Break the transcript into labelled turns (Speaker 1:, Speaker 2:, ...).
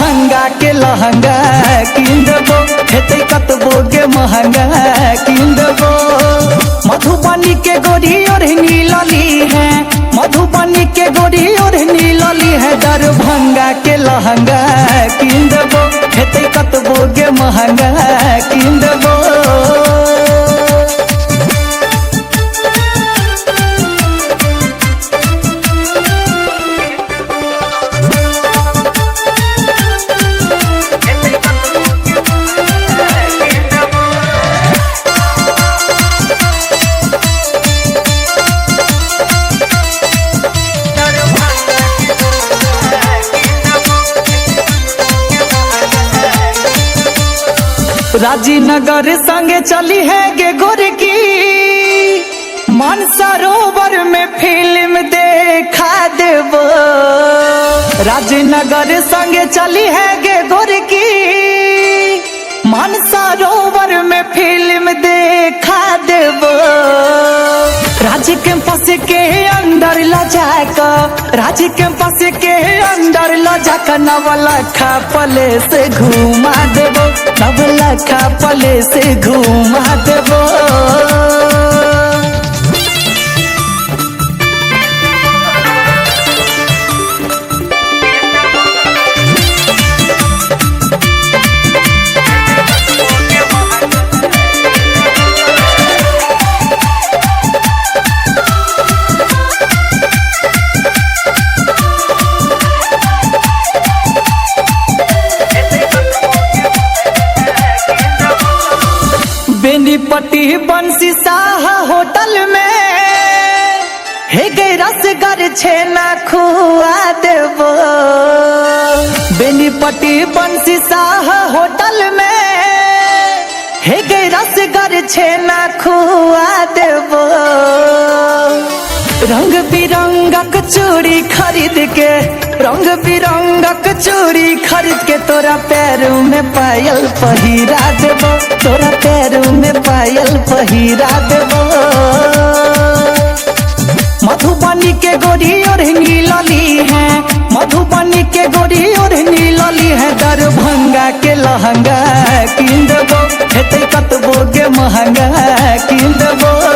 Speaker 1: दरभंगा के लहंगा किन देबो, हेतै कतबो के महंगा किन देबो। मधुबनी के गोरी ओढ़नी लली है, मधुबनी के गोरी ओढ़नी लली है, दरभंगा के लहंगा किन देबो, हेतै कतबो के महंगा किन देबो। राजीनगर संगे चली है गे गोरकी, मानसरोवर में फिल्म देखा देबो। राजीनगर संगे चली है गे गोरकी, मानसरोवर में फिल्म देखा देबो। राज कैंपस के अंदर लजाका, राज कैंपस के अंदर लजाका, नवलखा पले से घुमा देबो, नवलखा पले से घुमा देबो। बेनीपट्टी बंसी शाह होटल में हे गे रसगर छेना खुआ देबो। बेनीपट्टी बंसी शाह होटल में हे गे रसगर छेना खुआ देबो। रंग बिरंगक चूड़ी खरीद के, रंग बिरंगक चूड़ी खरीद के, तोरा पैरों में पायल पहिरा देबो, तोरा पैरों में पायल पहिरा देबो। मधुबनी के गोरी ओढ़नी लली है, मधुबनी के गोरी ओढ़नी लली है, दरभंगा के लहंगा किन देबो, हेतै कतबो के महंगा किन देबो।